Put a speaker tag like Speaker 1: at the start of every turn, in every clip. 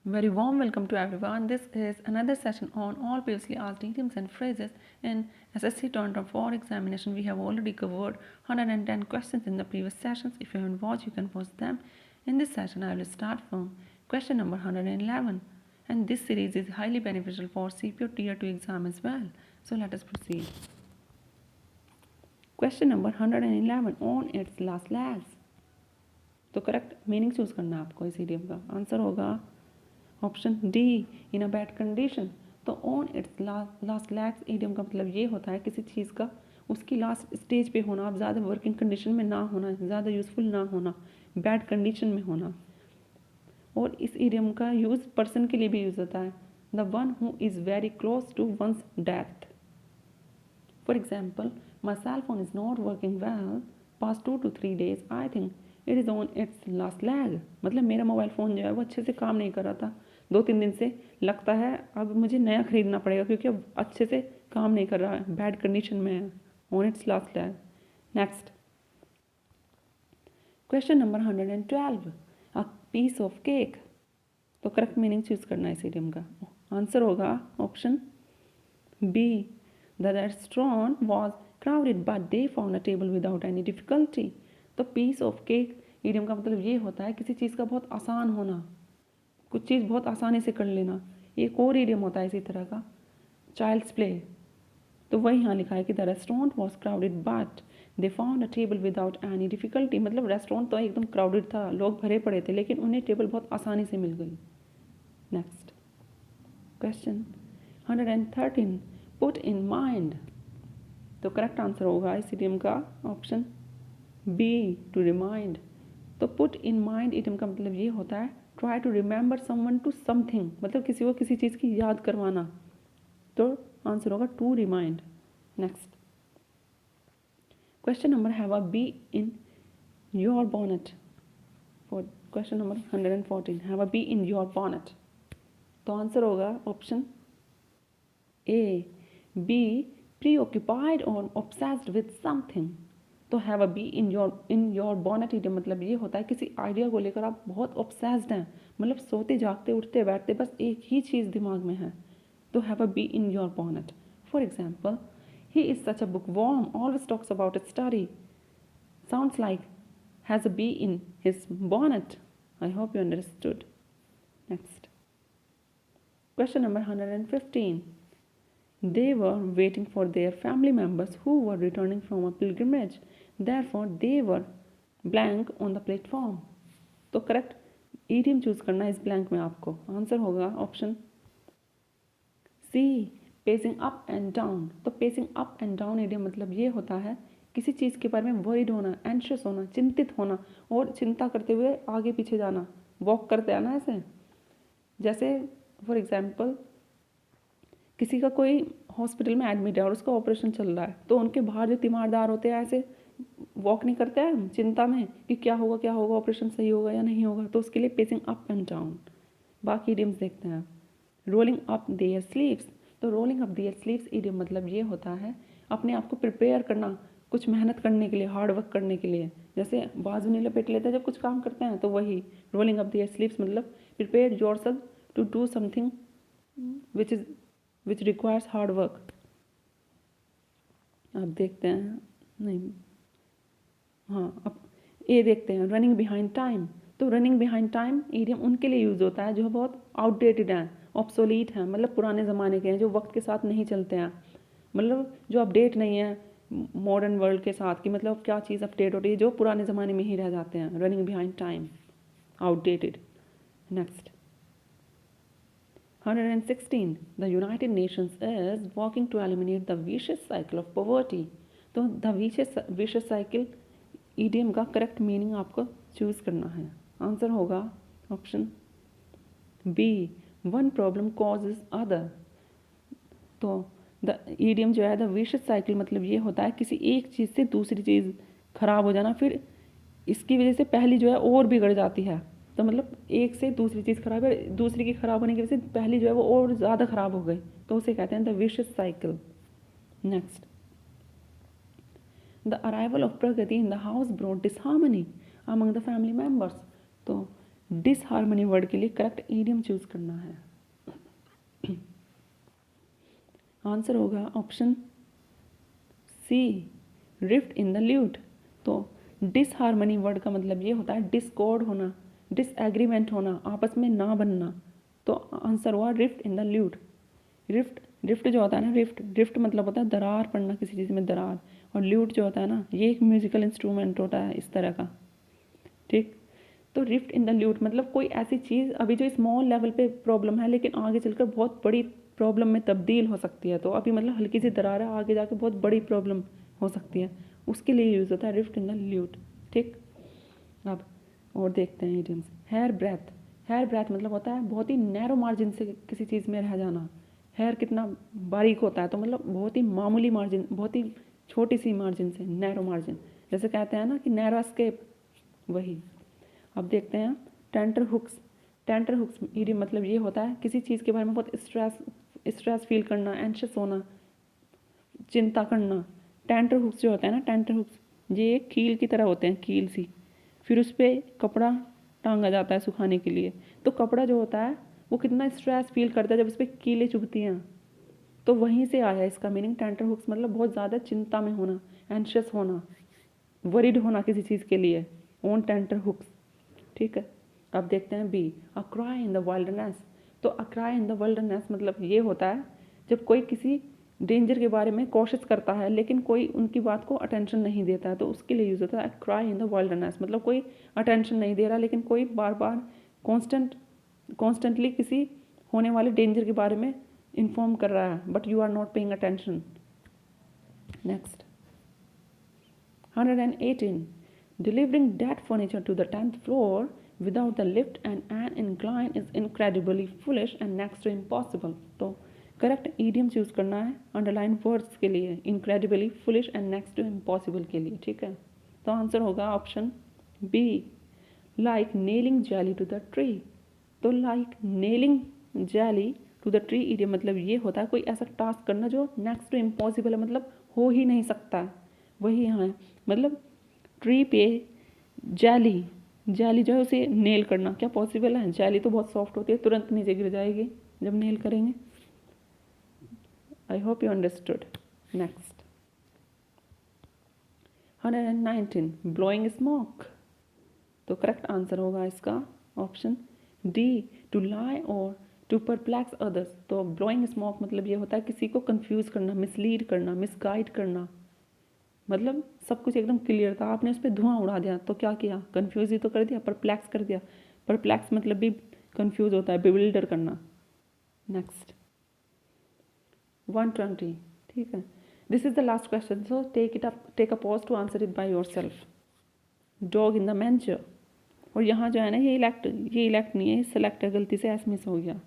Speaker 1: Very warm welcome to everyone. This is another session on all previously asked idioms and phrases. In SSC 2024 examination, we have already covered 110 questions in the previous sessions. If you haven't watched, you can watch them. In this session, I will start from question number 111. And this series is highly beneficial for CPO Tier 2 exam as well. So let us proceed. Question number 111 on its last legs. तो correct meaning choose करना है आपको इस idiom का. Answer होगा option D, in a bad condition. तो on its last legs idiom का मतलब ये होता है किसी चीज़ का उसकी लास्ट स्टेज पे होना, आप ज़्यादा वर्किंग कंडीशन में ना होना, ज़्यादा यूज़फुल ना होना, बैड कंडीशन में होना. और इस इडियम का यूज़ पर्सन के लिए भी यूज़ होता है, the one who is very close to one's death. For example, my cell phone is not working well past 2 to 3 days. I think it is on its last leg. मतलब मेरा mobile phone जो है वो अच्छे से काम नहीं कर रहा था 2-3 दिन से, लगता है अब मुझे नया ख़रीदना पड़ेगा क्योंकि अब अच्छे से काम नहीं कर रहा है, बैड कंडीशन में है, on its last leg. Next question number 112, a piece of cake. तो करेक्ट मीनिंग चूज़ करना है इस इडियम का. आंसर होगा option B, the restaurant was crowded but they found a table without any difficulty. तो piece of cake idiom का मतलब ये होता है किसी चीज़ का बहुत आसान होना, कुछ चीज़ बहुत आसानी से कर लेना. एक और इडियम होता है इसी तरह का, चाइल्ड्स प्ले. तो वही यहाँ लिखा है कि the restaurant was crowded but they found a table without any difficulty. मतलब रेस्टोरेंट तो एकदम क्राउडेड था, लोग भरे पड़े थे, लेकिन उन्हें टेबल बहुत आसानी से मिल गई. Next question 113, put in mind. तो करेक्ट आंसर होगा इस इडियम का ऑप्शन बी, टू रिमाइंड. तो पुट इन माइंड इडियम का मतलब ये होता है try to remember someone to something, मतलब किसी को किसी चीज़ की याद करवाना. तो आंसर होगा to remind. Next question number have a bee in your bonnet. For question number 114, have a bee in your bonnet. तो आंसर होगा option A, be preoccupied or obsessed with something. तो have a bee in your bonnet idiom मतलब ये होता है किसी idea को लेकर आप बहुत ऑब्सेस्ड हैं, मतलब सोते जागते उठते बैठते बस एक ही चीज़ दिमाग में है. तो have a bee in your bonnet. For example, he is such a bookworm, always talks about study. Sounds like has a bee in his bonnet. I hope you understood. Next question number 115, they were waiting for their family members who were returning from a pilgrimage. Therefore, they were blank on the platform. तो correct idiom choose करना है इस blank में आपको. Answer होगा option C, pacing up and down. तो pacing up and down idiom मतलब ये होता है किसी चीज़ के बारे में वरीड होना, एंशियस होना, चिंतित होना और चिंता करते हुए आगे पीछे जाना, वॉक करते आना ऐसे. जैसे फॉर एग्जाम्पल, किसी का कोई हॉस्पिटल में एडमिट है और उसका ऑपरेशन चल रहा है, तो उनके बाहर जो तीमारदार होते हैं ऐसे वॉक नहीं करते हैं चिंता में कि क्या होगा ऑपरेशन सही होगा या नहीं होगा. तो उसके लिए पेसिंग अप एंड डाउन. बाकी इडियम्स देखते हैं. Rolling up their sleeves. तो rolling up their sleeves idiom मतलब ये होता है अपने आप को प्रिपेयर करना कुछ मेहनत करने के लिए, हार्ड वर्क करने के लिए. जैसे बाजू नहीं लपेट लेते हैं जब कुछ काम करते हैं, तो वही रोलिंग अप देयर स्लीव्स मतलब prepare yourself to do something which requires hard work. आप देखते हैं, नहीं, हाँ, अब ये देखते हैं रनिंग बिहाइंड टाइम. तो रनिंग बिहाइंड टाइम इडियम उनके लिए यूज़ होता है जो बहुत आउटडेटेड हैं, ऑब्सोलीट हैं, मतलब पुराने ज़माने के हैं, जो वक्त के साथ नहीं चलते हैं, मतलब जो अपडेट नहीं है मॉडर्न वर्ल्ड के साथ, कि मतलब क्या चीज़ अपडेट हो रही है, जो पुराने ज़माने में ही रह जाते हैं. Running behind time, outdated. Next 116, the United Nations is working to eliminate the vicious cycle of poverty. तो the vicious cycle इडियम का करेक्ट मीनिंग आपको चूज़ करना है. आंसर होगा option B, one problem causes other. तो the idiom जो है the vicious cycle मतलब ये होता है किसी एक चीज़ से दूसरी चीज़ खराब हो जाना, फिर इसकी वजह से पहली जो है और बिगड़ जाती है. तो मतलब एक से दूसरी चीज़ खराब है, दूसरी की खराब होने की वजह से पहली जो है वो और ज़्यादा खराब हो गई, तो उसे कहते हैं the vicious cycle. Next, the arrival of Pragati in the house brought disharmony among the family members. तो डिसहार्मनी वर्ड के लिए करेक्ट ईडियम चूज करना है। आंसर होगा option C, rift in the lute. तो डिसहार्मनी वर्ड का मतलब ये होता है डिस्कॉर्ड होना, डिसएग्रीमेंट होना, आपस में ना बनना। तो आंसर हुआ rift in the lewd. Rift जो होता है ना, रिफ्ट मतलब होता है दरार पड़ना, किसी चीज़ में दरार। और ल्यूट जो होता है ना, ये एक म्यूजिकल इंस्ट्रूमेंट होता है इस तरह का, ठीक। तो रिफ्ट इन द ल्यूट मतलब कोई ऐसी चीज़ अभी जो स्मॉल लेवल पे प्रॉब्लम है, लेकिन आगे चलकर बहुत बड़ी प्रॉब्लम में तब्दील हो सकती है। तो अभी मतलब हल्की सी दरार है, आगे जाके बहुत बड़ी प्रॉब्लम हो सकती है, उसके लिए यूज़ होता है रिफ्ट इन द ल्यूट, ठीक। अब और देखते हैं इडियम्स। हेयर ब्रेथ मतलब होता है बहुत ही नैरो मार्जिन से किसी चीज़ में रह जाना। हेयर कितना बारीक होता है, तो मतलब बहुत ही मामूली मार्जिन, बहुत ही छोटी सी मार्जिन से, नैरो मार्जिन, जैसे कहते हैं ना कि नैरो एस्केप, वही। अब देखते हैं टेंटर हुक्स इडियम मतलब ये होता है किसी चीज़ के बारे में बहुत स्ट्रेस फील करना, एंशियस होना, चिंता करना। टेंटर हुक्स जो होता है ना, टेंटर हुक्स ये कील की तरह होते हैं, कील सी, फिर उस पर कपड़ा टांगा जाता है सुखाने के लिए। तो कपड़ा जो होता है वो कितना स्ट्रेस फील करता है जब उस पर कीलें चुभती हैं। तो वहीं से आया इसका मीनिंग टेंटर हुक्स मतलब बहुत ज़्यादा चिंता में होना, एंशियस होना, वरीड होना किसी चीज़ के लिए, ऑन टेंटर हुक्स, ठीक है। अब देखते हैं B, a cry in the wildness. तो a cry in the wildness मतलब ये होता है जब कोई किसी डेंजर के बारे में कोशिश करता है लेकिन कोई उनकी बात को अटेंशन नहीं देता है, तो उसके लिए यूज़ होता है क्राई इन द वाइल्डनेस। मतलब कोई अटेंशन नहीं दे रहा, लेकिन कोई बार बार कॉन्स्टेंटली किसी होने वाले डेंजर के बारे में इन्फॉर्म कर रहा है, but you are not paying attention. Next 118, delivering dead furniture to the 10th floor without the lift and an incline is incredibly foolish and next to impossible। तो करेक्ट ईडियम चूज करना है underline words के लिए, incredibly, foolish and next to impossible के लिए, ठीक है। तो आंसर होगा option B, like nailing jelly to the tree. तो like nailing jelly to the tree idiom मतलब ये होता है कोई ऐसा टास्क करना जो नेक्स्ट टू इम्पॉसिबल है, मतलब हो ही नहीं सकता है, वही यहाँ है। मतलब ट्री पे जेली जो है उसे नेल करना क्या पॉसिबल है? जेली तो बहुत सॉफ्ट होती है, तुरंत नीचे गिर जाएगी जब नेल करेंगे। आई hope you understood. Next 119, blowing smoke. तो करेक्ट आंसर होगा इसका ऑप्शन डी, टू लाई और टू परप्लेक्स अदर्स। तो ब्लोइंग स्मोक मतलब ये होता है किसी को कंफ्यूज करना, मिसलीड करना, मिसगाइड करना। मतलब सब कुछ एकदम क्लियर था, आपने उस पर धुआं उड़ा दिया, तो क्या किया? कन्फ्यूज ही तो कर दिया, परप्लेक्स कर दिया। परप्लेक्स मतलब भी कंफ्यूज होता है, बिविल्डर करना। नेक्स्ट 120, ठीक है। This is the last question, so take a pause to answer it by yourself. Dog in the manger. और यहाँ जो है ना ये इलेक्ट नहीं है, सेलेक्ट है, गलती से एस मिस हो गया।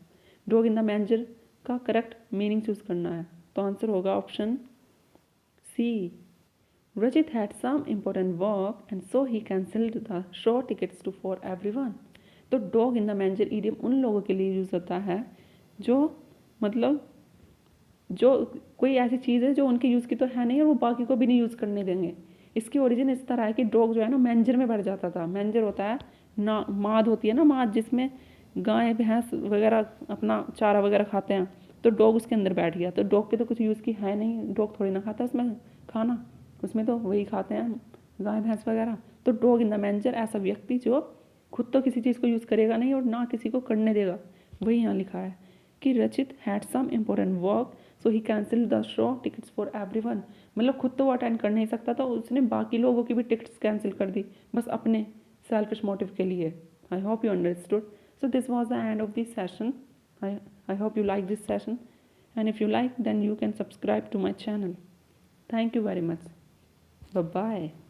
Speaker 1: डॉग इन द मैंचर का करेक्ट मीनिंग चूज करना है, तो आंसर होगा option C, Rajit had some important work and so he cancelled the show tickets for everyone। तो dog in the manager idiom उन लोगों के लिए यूज़ होता है जो मतलब जो कोई ऐसी चीज़ है जो उनके यूज़ की तो है नहीं और वो बाकी को भी नहीं यूज़ करने देंगे। इसकी ओरिजिन इस तरह है कि डॉग जो है ना मैंजर में बैठ जाता था। मैंजर होता है ना, माद होती है ना, माद जिसमें गाय भैंस वगैरह अपना चारा वगैरह खाते हैं, तो डॉग उसके अंदर बैठ गया। तो डॉग के तो कुछ यूज़ की है नहीं, डॉग थोड़ी ना खाता उसमें खाना, उसमें तो वही खाते हैं गाय भैंस वगैरह। तो डॉग इन द मैंजर ऐसा व्यक्ति जो खुद तो किसी चीज़ को यूज़ करेगा नहीं और ना किसी को करने देगा। वही यहाँ लिखा है कि Rachit had some important work so he cancel the show tickets for everyone. मतलब खुद तो वो अटेंड कर नहीं सकता था, उसने बाकी लोगों की भी टिकट्स कैंसिल कर दी, बस अपने सेल्फिश मोटिव के लिए। आई hope you understood. So this was the end of this session. I hope you like this session, and if you like then you can subscribe to my channel. Thank you very much. Bye bye.